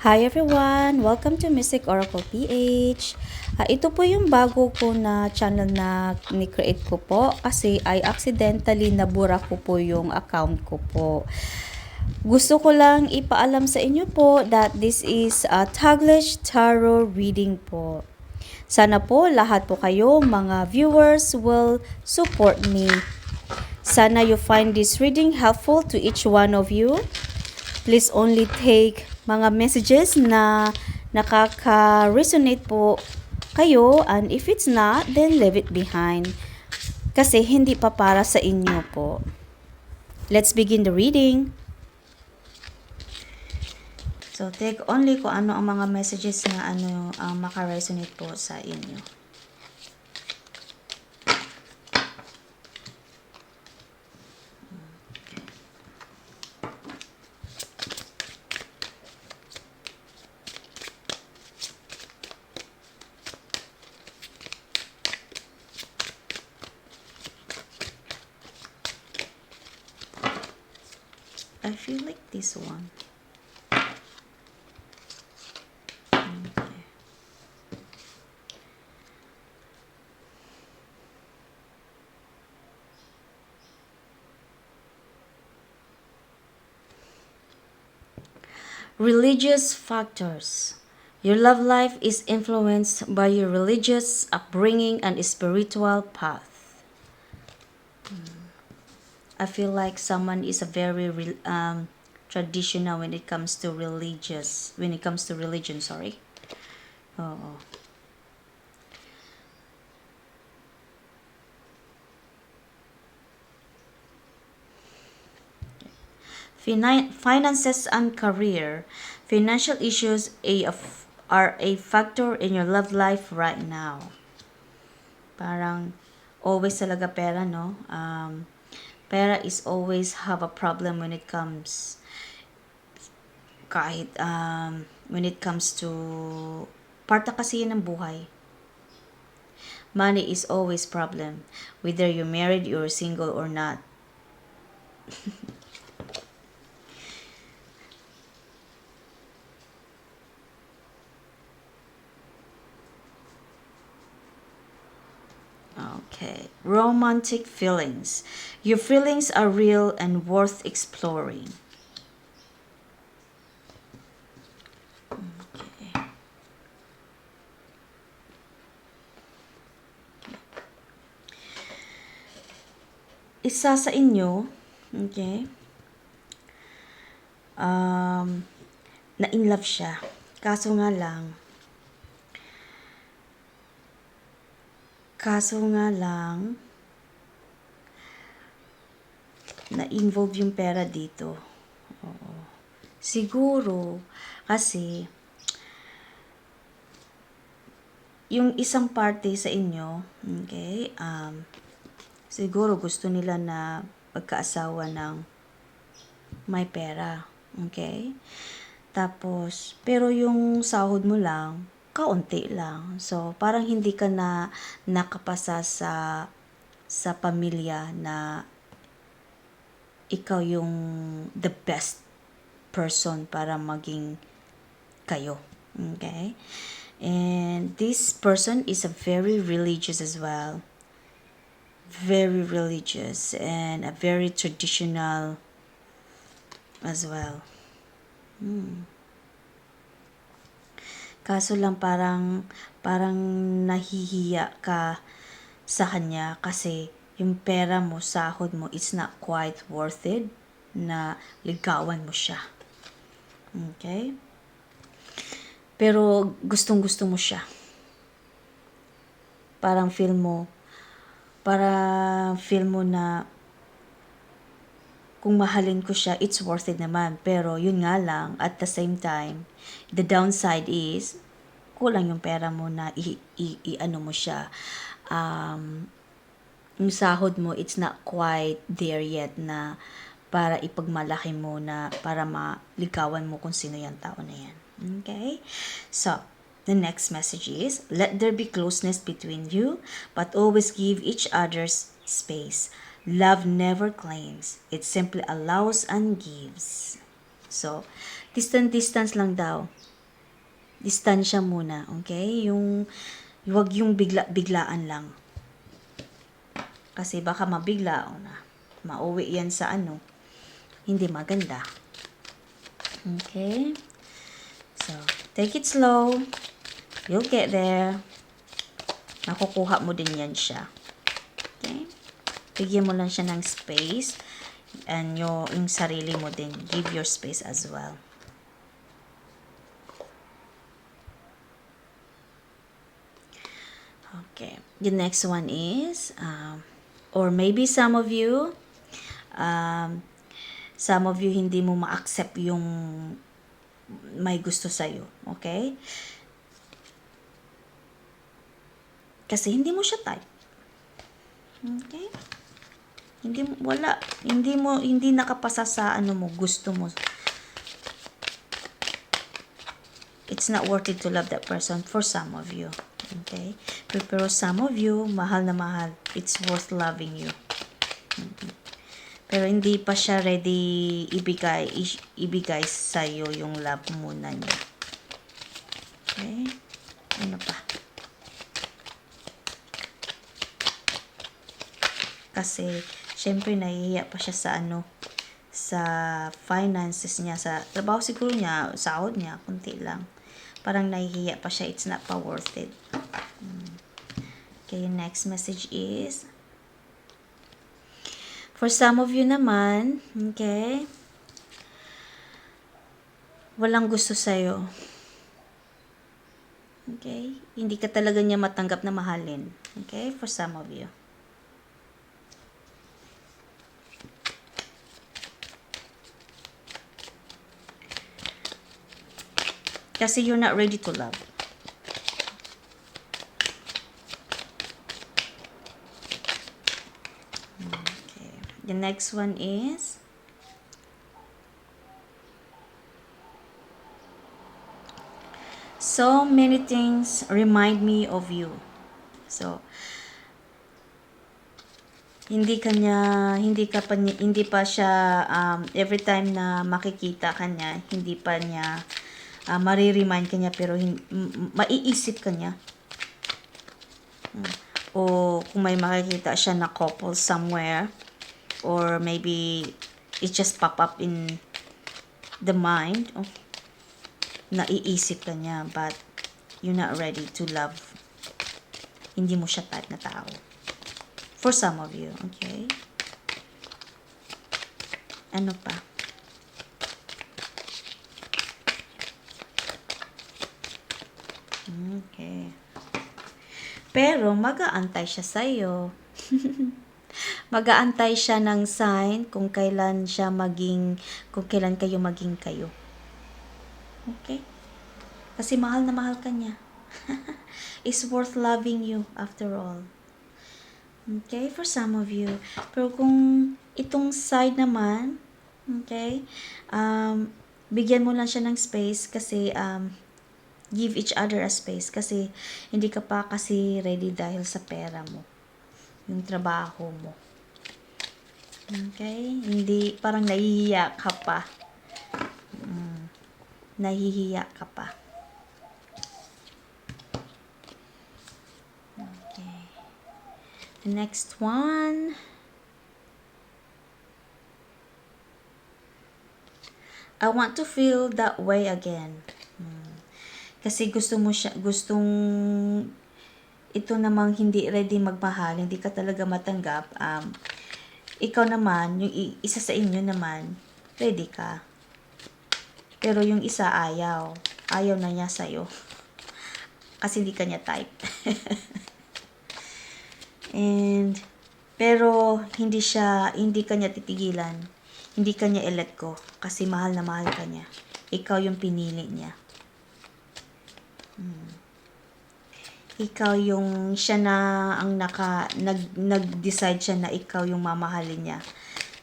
Hi everyone! Welcome to Mystic Oracle PH. Ito po yung bago ko na channel na ni-create ko po kasi ay accidentally nabura ko po yung account ko po. Gusto ko lang ipaalam sa inyo po that this is a Taglish Tarot reading po. Sana po lahat po kayo mga viewers will support me. Sana you find this reading helpful to each one of you. Please only take mga messages na nakaka-resonate po kayo, and if it's not, then leave it behind. Kasi hindi pa para sa inyo po. Let's begin the reading. So, take only kung ano ang mga messages na ang maka-resonate po sa inyo. I feel like this one. Okay. Religious factors. Your love life is influenced by your religious upbringing and spiritual path. I feel like someone is a very traditional when it comes to religion, sorry. Oo. Finances and career. Financial issues are a factor in your love life right now. Parang always talaga pera, no? Pera is always have a problem when it comes when it comes to part na kasi yun ng buhay. Money is always problem, whether you're married or single or not. Okay, romantic feelings. Your feelings are real and worth exploring. Okay. Isa sa inyo, okay, na in love siya. Kaso nga lang, na-involve yung pera dito. Oo. Siguro, kasi, yung isang party sa inyo, okay, siguro gusto nila na pagkaasawa ng may pera. Okay? Tapos, pero yung sahod mo lang, kaunti lang. So, parang hindi ka na nakapasa sa pamilya na ikaw yung the best person para maging kayo. Okay? And this person is a very religious as well. Very religious and a very traditional as well. Kaso lang parang nahihiya ka sa kanya kasi yung pera mo, sahod mo, it's not quite worth it na ligawan mo siya. Okay? Pero gustong-gusto mo siya. Parang feel mo na kung mahalin ko siya, it's worth it naman. Pero yun nga lang, at the same time, the downside is, kulang yung pera mo na i-ano mo siya. Yung sahod mo, it's not quite there yet na para ipagmalaki mo na para maligawan mo kung sino yung tao na yan. Okay? So, the next message is, let there be closeness between you, but always give each other's space. Love never claims. It simply allows and gives. So, distance lang daw. Distansya muna, okay? Huwag yung biglaan lang. Kasi baka mabigla o na mauwi yan sa hindi maganda. Okay? So, take it slow. You'll get there. Nakukuha mo din yan siya. Okay? Bigyan mo lang siya ng space. And yung sarili mo din. Give your space as well. Okay. The next one is, or maybe some of you hindi mo ma-accept yung may gusto sa'yo. Okay? Kasi hindi mo siya type. Okay? Hindi nakapasa sa gusto mo. It's not worth it to love that person for some of you. Okay? Pero some of you, mahal na mahal. It's worth loving you. Pero hindi pa siya ready ibigay sa'yo yung love muna niya. Okay? Ano pa? Kasi, syempre, nahihiya pa siya sa finances niya, sa trabaho siguro niya, sahod niya, kunti lang. Parang nahihiya pa siya, it's not pa worth it. Okay, next message is, for some of you naman, okay, walang gusto sa'yo. Okay? Hindi ka talaga niya matanggap na mahalin. Okay? For some of you. Kasi you're not ready to love. Okay. The next one is, so many things remind me of you. So, hindi pa siya, every time na makikita kanya, hindi pa niya, mariremind kanya, pero maiisip kanya. O kung may makikita siya na couple somewhere, or maybe it just pop up in the mind, naiisip kanya, but you're not ready to love. Hindi mo siya type na tao. For some of you, okay? Ano pa? Okay. Pero mag-aantay siya sa'yo. Mag-aantay siya ng sign kung kailan kayo maging kayo. Okay? Kasi mahal na mahal ka niya. It's worth loving you after all. Okay? For some of you. Pero kung itong side naman, okay, bigyan mo lang siya ng space kasi, give each other a space kasi hindi ka pa kasi ready dahil sa pera mo. Yung trabaho mo. Okay? Hindi, parang nahihiya ka pa. Nahihiya ka pa. Okay. The next one. I want to feel that way again. Kasi gustong ito namang hindi ready magmahal, hindi ka talaga matanggap. Ikaw naman, yung isa sa inyo naman, ready ka. Pero yung isa ayaw na niya sa'yo. Kasi hindi ka niya type. Pero hindi ka niya titigilan. Hindi ka niya i-let go. Kasi mahal na mahal ka niya. Ikaw yung pinili niya. Ikaw yung siya na ang nag-decide siya na ikaw yung mamahalin niya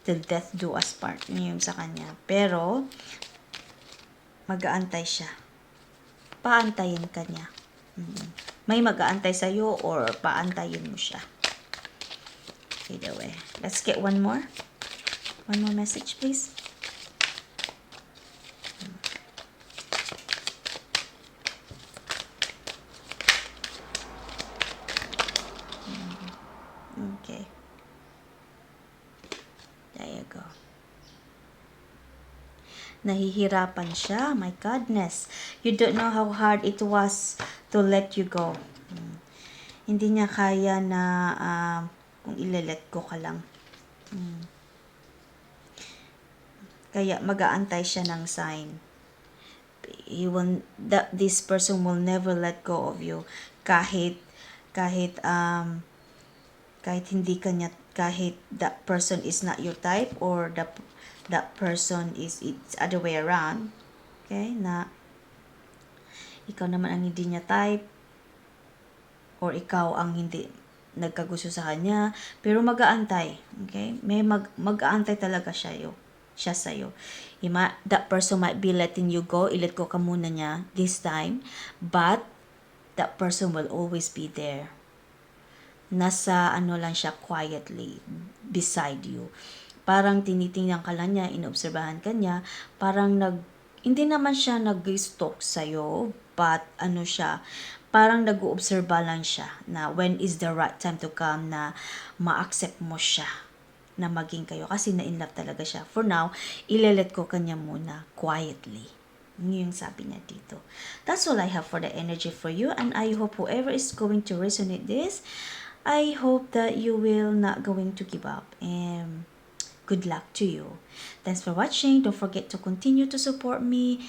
till death do us part, yung sa kanya. Pero mag-aantay siya. Paantayin ka niya. May mag-aantay sa'yo or paantayin mo siya. Either way. Let's get one more message, please. Nahihirapan siya. My goodness. You don't know how hard it was to let you go. Hindi niya kaya na kung ile-let go ka lang. Kaya mag-aantay siya ng sign. This person will never let go of you kahit kahit hindi kanya, kahit that person is not your type, or that person is, it's other way around. Okay, na ikaw naman ang hindi niya type, or ikaw ang hindi nagkagusto sa kanya, pero mag-aantay. Okay, may mag-aantay talaga siya sa'yo. That person might be letting you go, i-let go ka muna niya this time, but that person will always be there. Nasa lang siya, quietly beside you. Parang tinitingnan ka lang niya, inobserbahan ka niya, parang hindi naman siya nag-stalk sa'yo, but siya, parang nag-uobserba lang siya na when is the right time to come na ma-accept mo siya na maging kayo, kasi na-in-love talaga siya. For now, ile-let ko kanya muna quietly. Yun yung sabi niya dito. That's all I have for the energy for you, and I hope whoever is going to resonate this, I hope that you will not going to give up, and good luck to you. Thanks for watching. Don't forget to continue to support me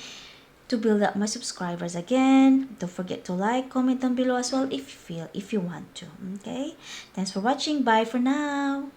to build up my subscribers again. Don't forget to like, comment down below as well if you want to. Okay? Thanks for watching. Bye for now.